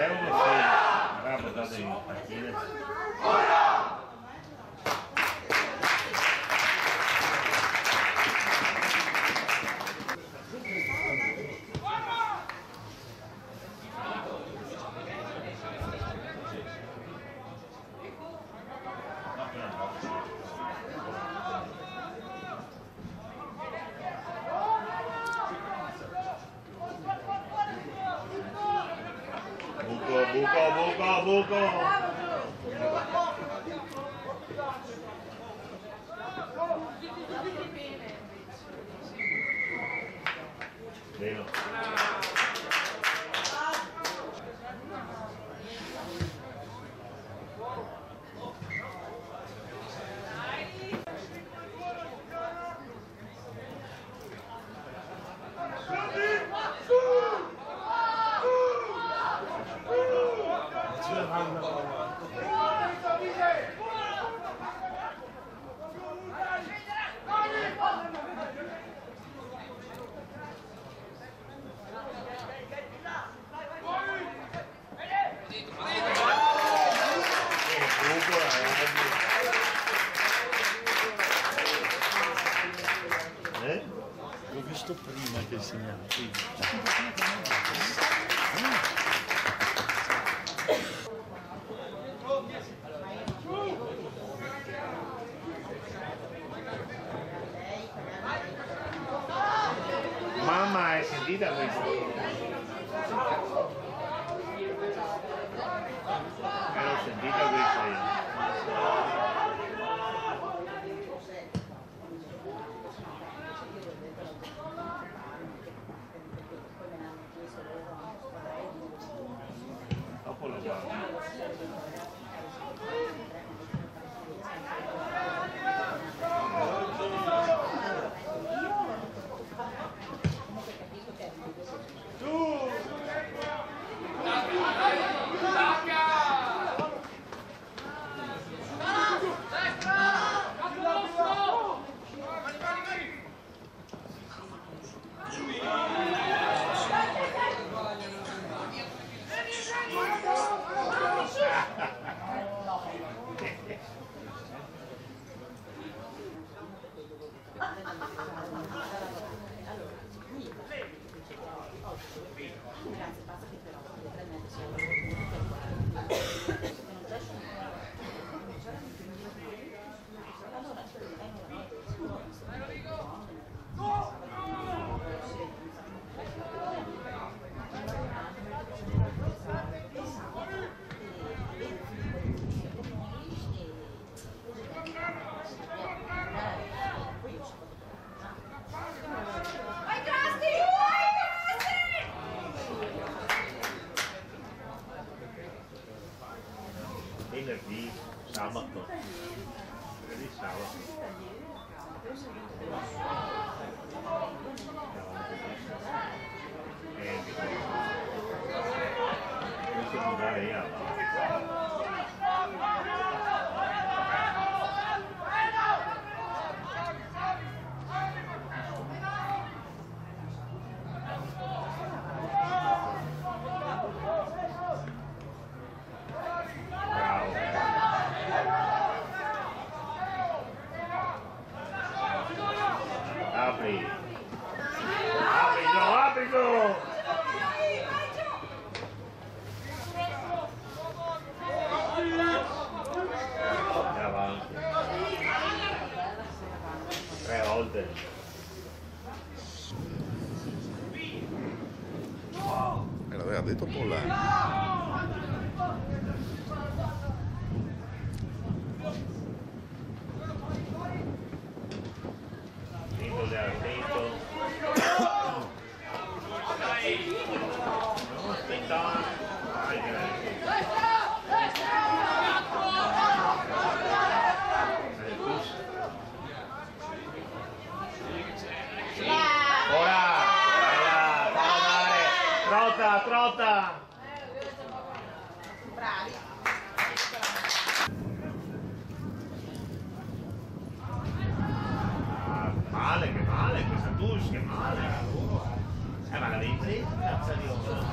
devono essere magari portate in partite. Buco! Vero. L'ho visto prima che segnava. Mamma, hai sentita questa? L'ho sentita questa io. Dopo lo guardo. Venerdì, sabato. Venerdì, sabato. Questo andare io. Aprigo! E avanti. 3 volte. L'aveva detto Pollani. Titolo arbitro. Trota! Bravi! Male, questa touche, che male! Ma la devi prendere, cazzo di oro!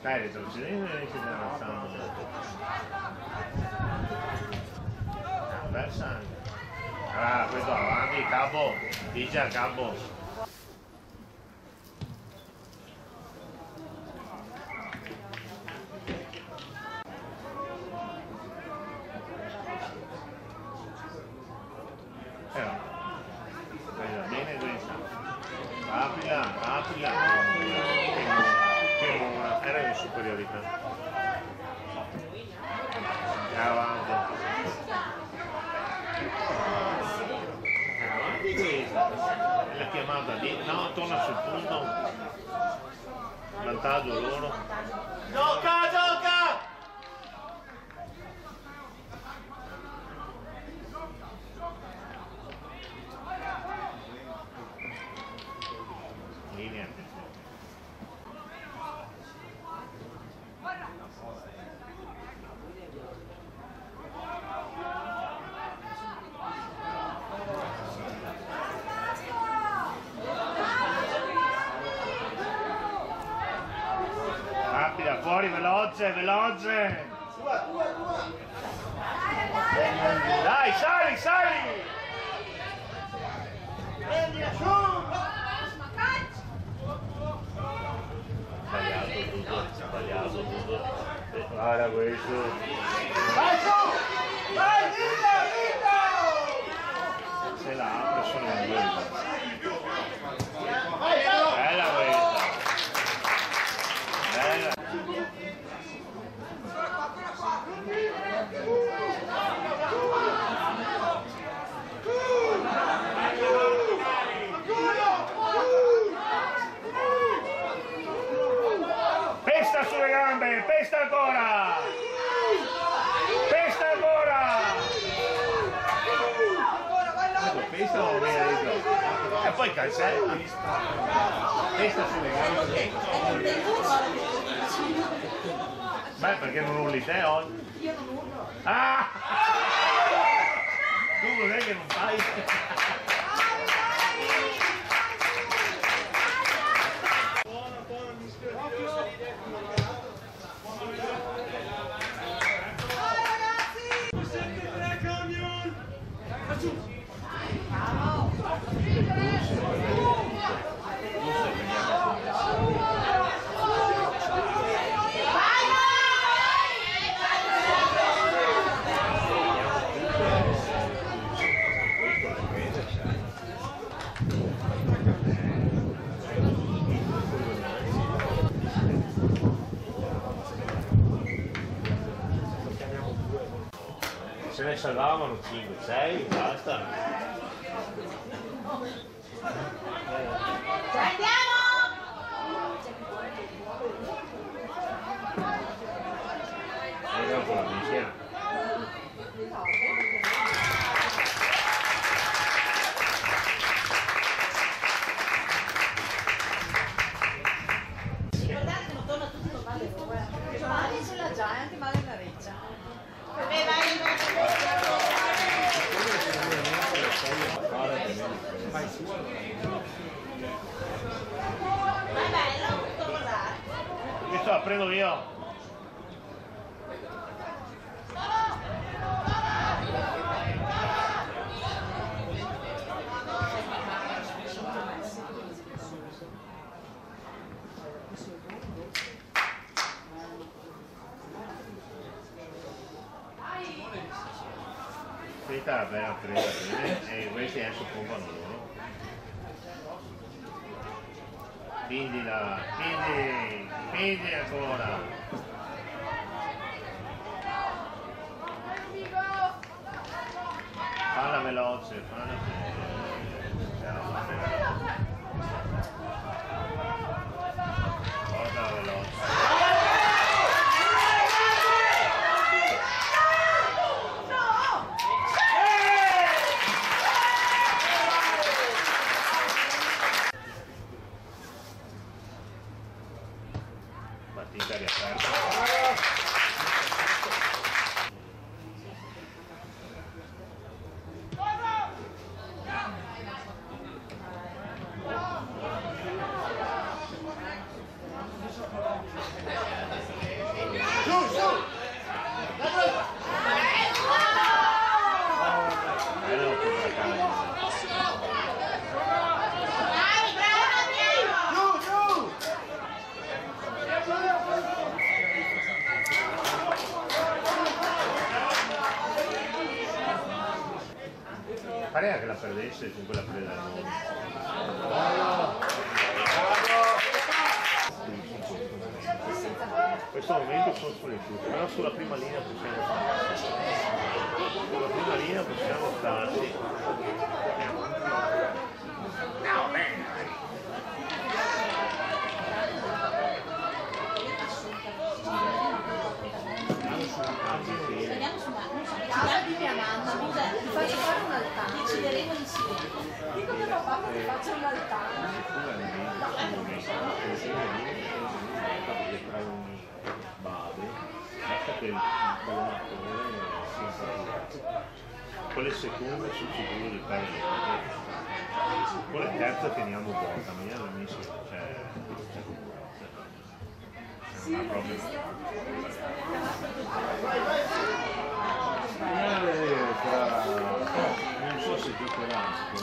Dai, retrocedendo e si sta alzando. Bel sangue. Ah, questo avanti, capo. Dice a capo. Presa bene questa. Aprila, aprila. Che una, era in superiorità. E avanti. Avanti questa. È la chiamata di. No, torna sul punto. Vantaggio loro. Gioca, gioca! Linea. Rapida, fuori, veloce, veloce! Dai, sali, sali! Prendi su! Sbagliato tutto. Guarda questo. Vai su! Vai, Vito! Se la apre sono un due. Bella questa. Bella. Pesta sulle gambe, pesta ancora! Pesta ancora! Pesta o e poi calzetta. Pesta sulle gambe. Beh, perché non urli te oggi? Io non urlo. Ah! Tu cos'è che non fai? Se ne salvavano 5, 6, basta. Andiamo! E dopo la vinceva. Guardate che non torna tutti normali, Giovanni ce l'ha già, è anche male la reccia. Per me vai bello, tutto guardare. Questo la prendo io. Questa è la bella presa bene e questi adesso pompano loro. Spingila, spingi, spingi ancora. Falla veloce, falla portala veloce. Partita riaperta. Parea che la perdesse con quella presa del mondo. In questo momento sono sconosciuti, però sulla prima linea possiamo starci. Sulla prima linea possiamo starci. No, bene. Di mia mamma, scusa, ti faccio fare un altare. Decideremo insieme. Dico che no, papà, ti faccio un altare. Basta che il ballonattore sia quelle seconde sul sicuro di perdere. Con le terze teniamo buona, ma io non mi non so se giocherà con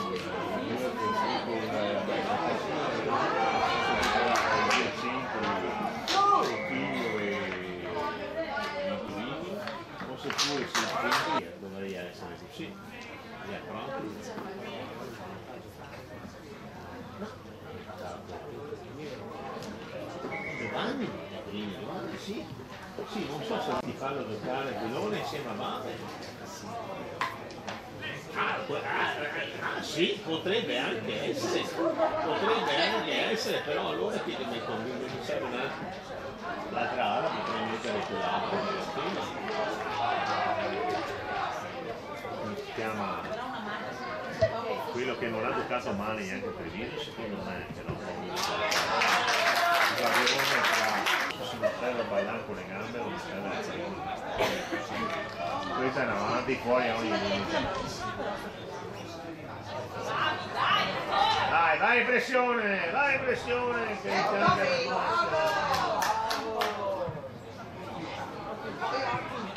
forse pure se il dovrei essere così. Giovanni? Sì, sì, non so se ti fanno giocare Bellone insieme a Bave. Sì, potrebbe anche essere, però allora ti metto mi serve l'altra ala, potrei mettere quell'altra. Si chiama quello che non ha giocato male neanche per video, secondo me, che non si serve a ballare con le gambe o si serve a questa è in avanti, fuori a ogni minuto. Dai pressione, che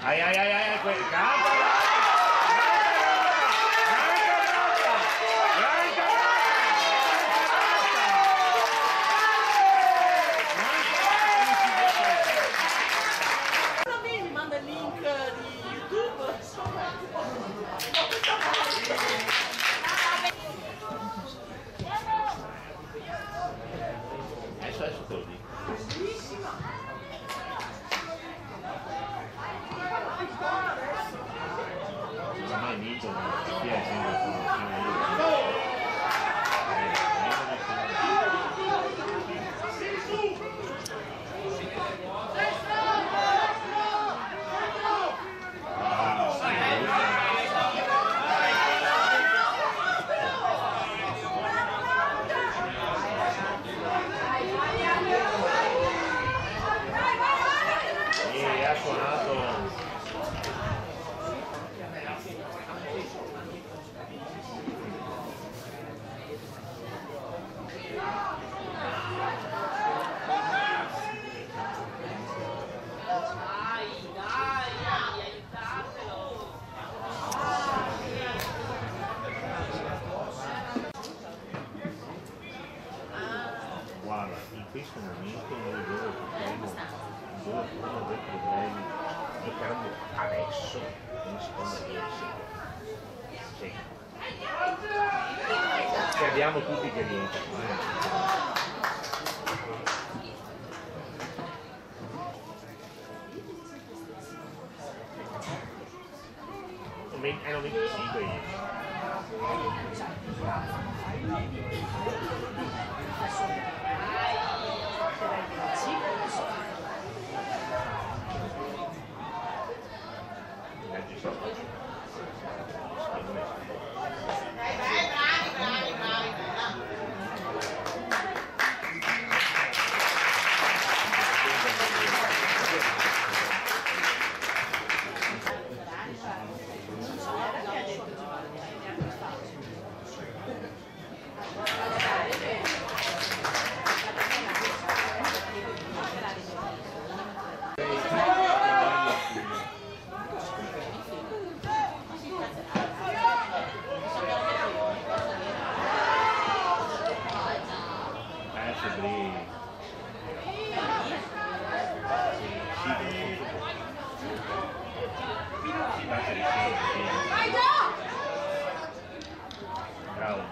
ai, canta! Adesso te lo dico. Ormai vinto, chi è Guarda, in questo momento noi avremo uno dei problemi giocando adesso in seconda divisione. Sì. Che abbiamo tutti che rientrano. Erano 25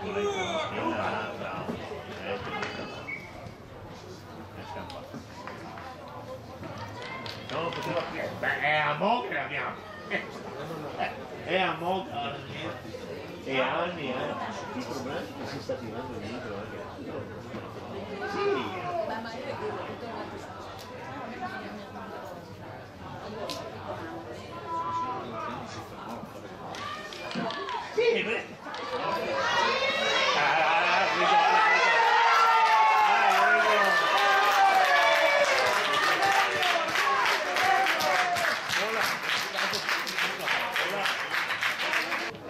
Bravo. È scappato. No, poteva aprire. Beh, è a mo' che l'abbiamo. È a mo' e anni, il problema è che si sta tirando dietro anche. Sì. Sì, beh.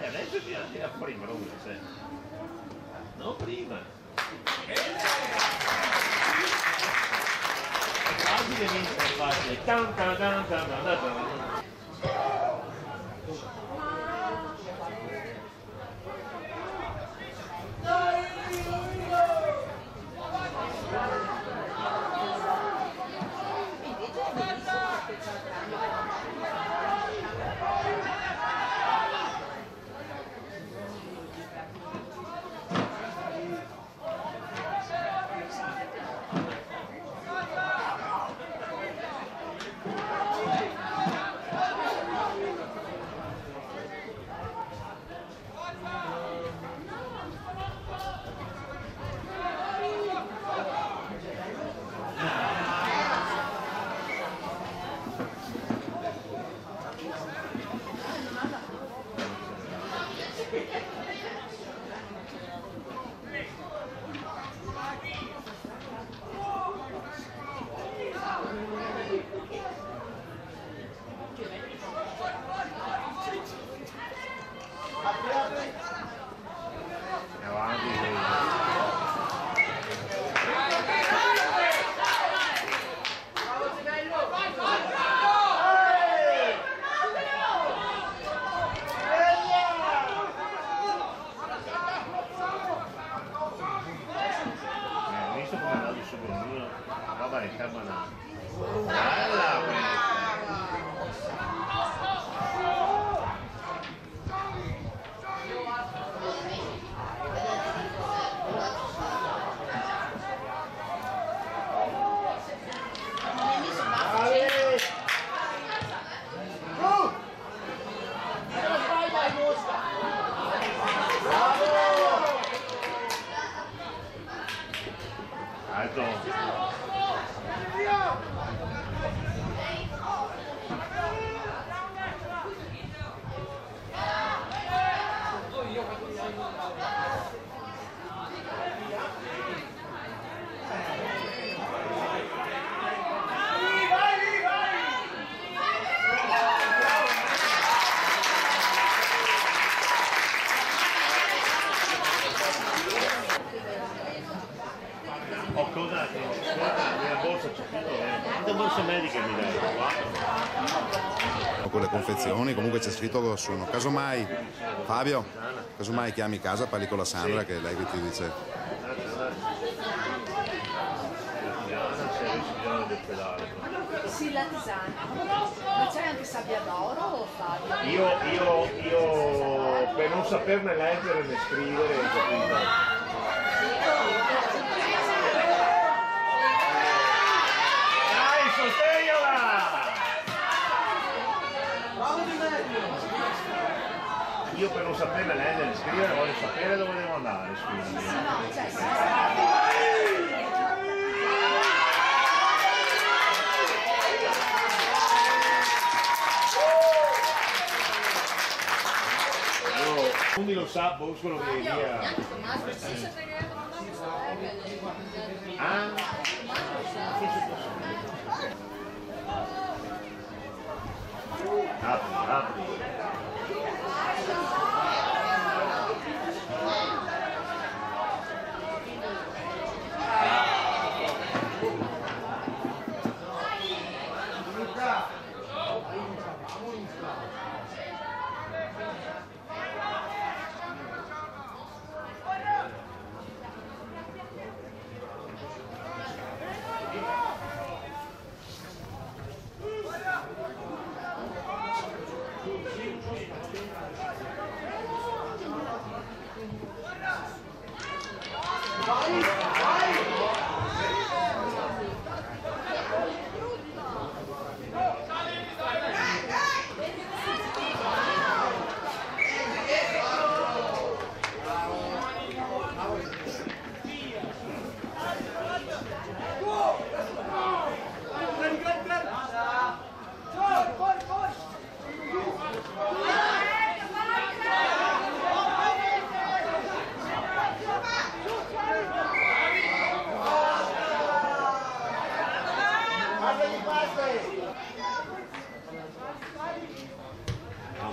Adesso tira fuori ma non c'è. No, prima. Facile vincere, facile. Tan tan tan tan tan tan. Con le confezioni comunque c'è scritto sono. Casomai Fabio, casomai chiami casa, parli con la Sandra che è lei che ti dice. Sì, la tisana. Ma c'è anche sabbia d'oro o Fabio? Io per non saperne leggere né scrivere, capito? Io per non sapere leggere e scrivere voglio sapere dove devo andare, scusami. No, cioè, Quindi lo sa, Boscolo via. Ah? Apri.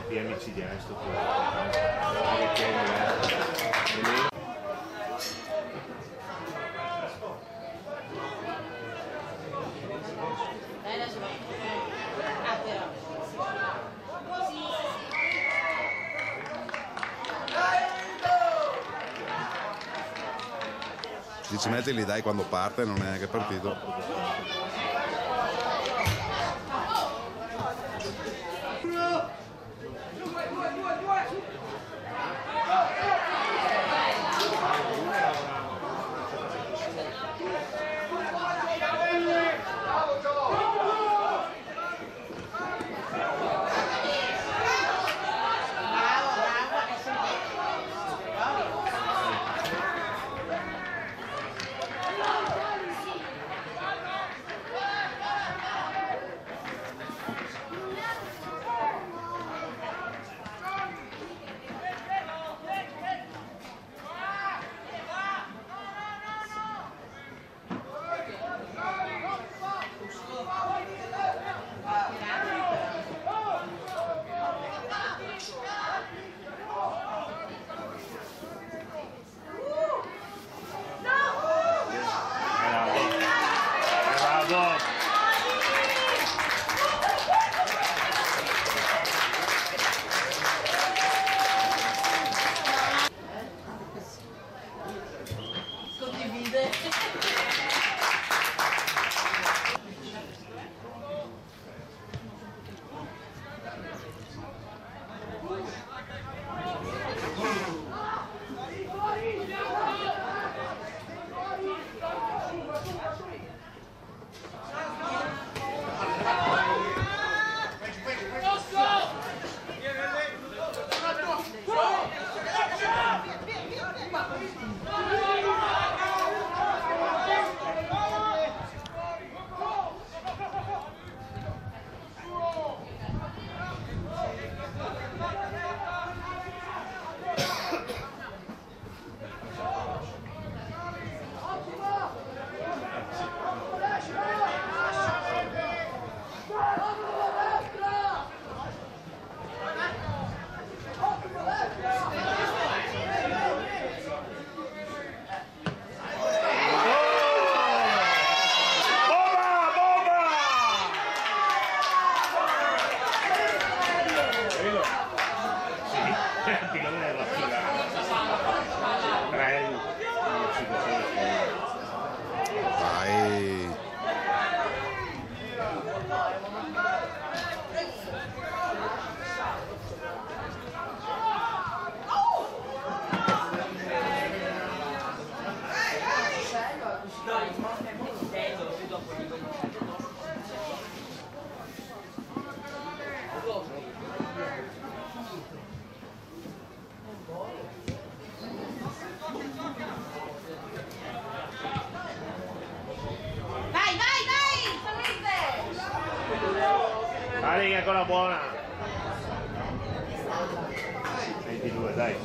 Via micidiale sto qua. Se 10 metri li dai quando parte, non è che è partito. Dai, che ancora buona. 22, dai.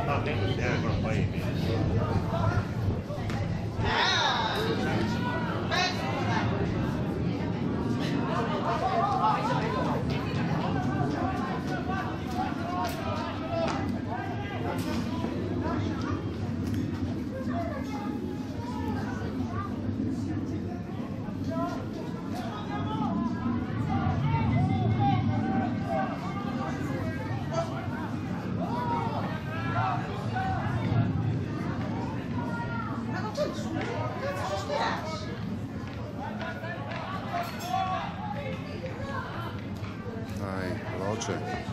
No, tempo ancora un po'. Dai, veloce.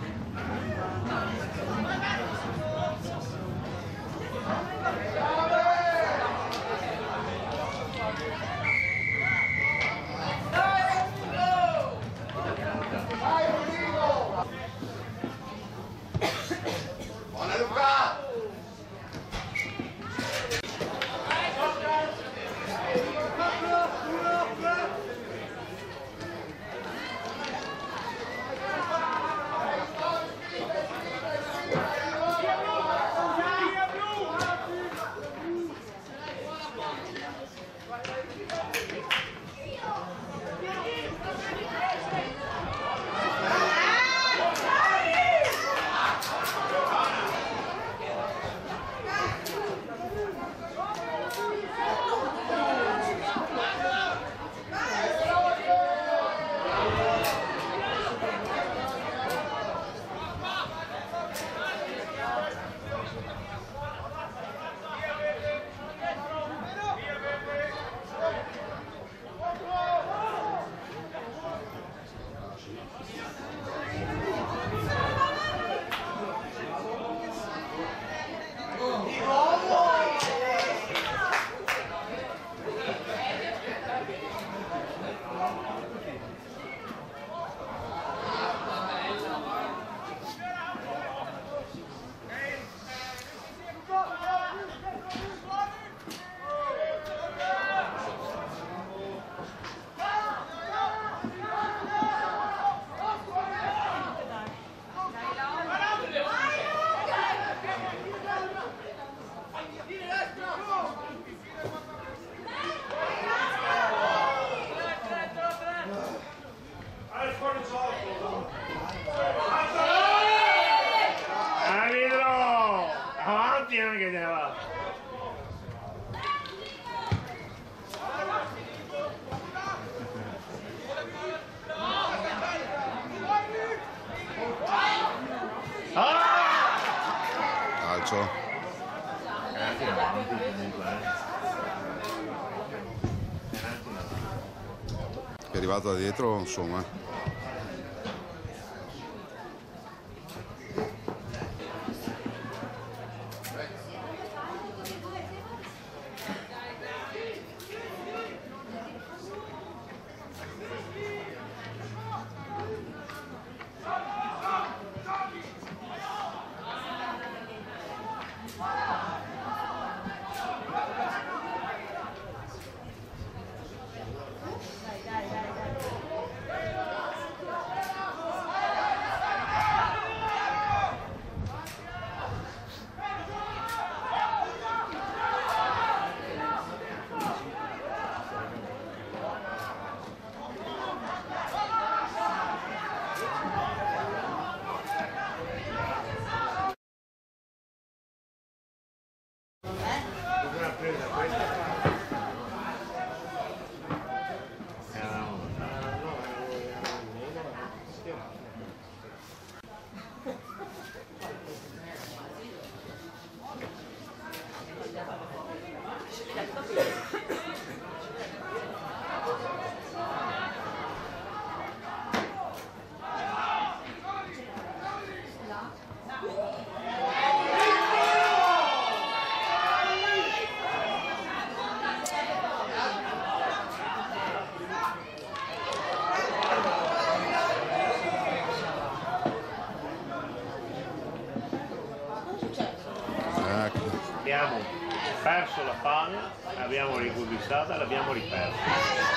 so. Anche avanti comunque. Che è arrivato da dietro, insomma. Abbiamo perso la palla, l'abbiamo riconquistata e l'abbiamo ripersa.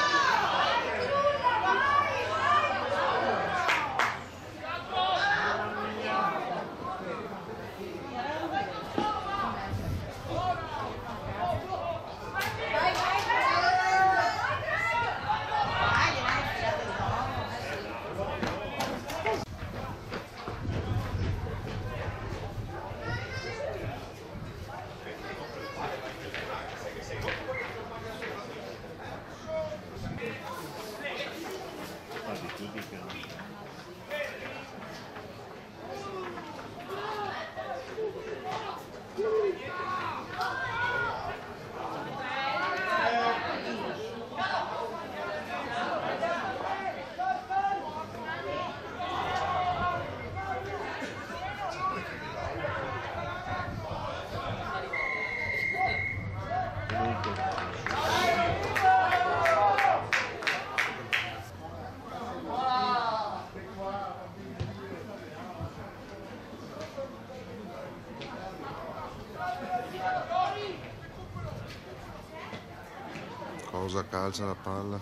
Cosa calcia la palla?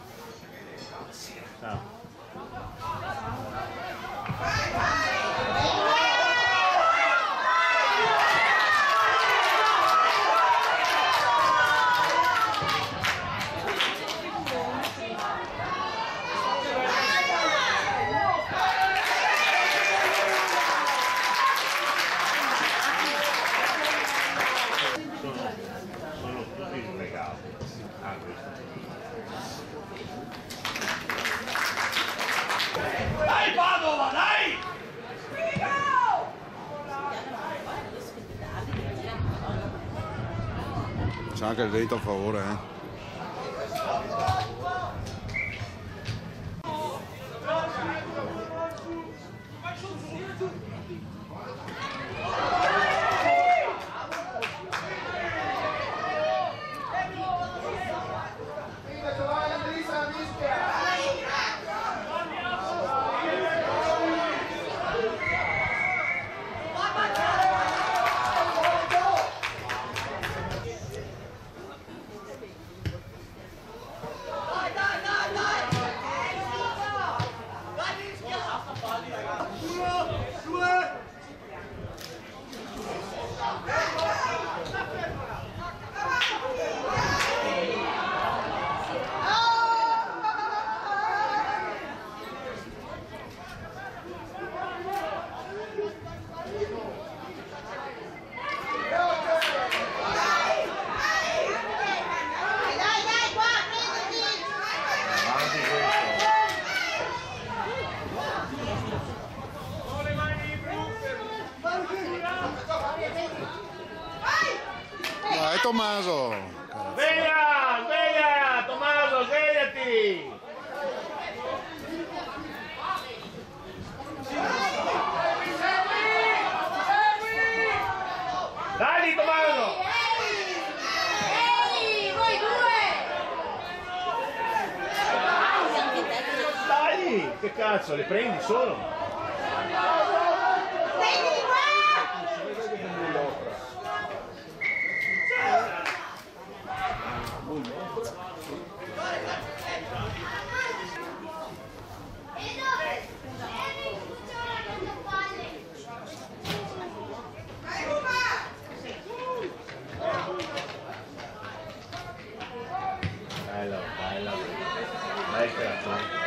No. Sono tutti slegati a questo. Dai Padova, dai! C'è anche il dritto a favore, eh? Tommaso! Sveglia! Sveglia! Tommaso, svegliati! Dai, Tommaso! Ehi, voi due! Dai! Che cazzo, le prendi solo? Prendi qua! Bello, bello. Dai, cazzo.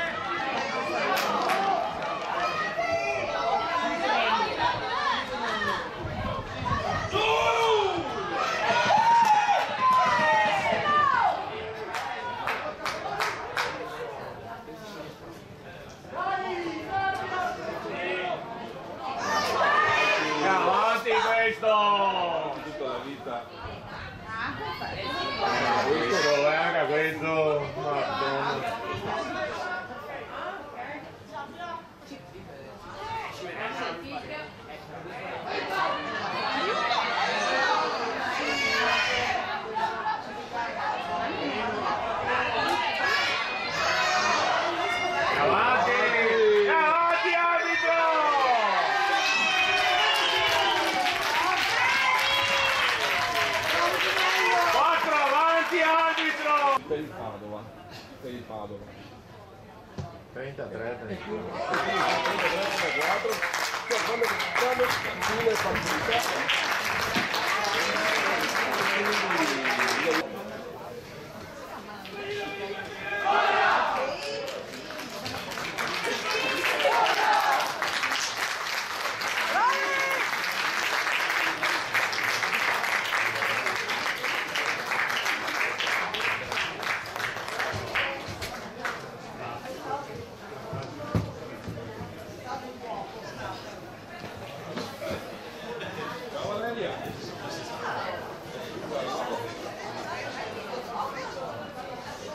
Avanti questo! Tutta la vita. Questo, raga, questo. Madonna. Avanti! Avanti, arbitro! Quattro avanti, arbitro! Per il Padova. Per il Padova. 33, 31. 34. Cioè, quando fine partita.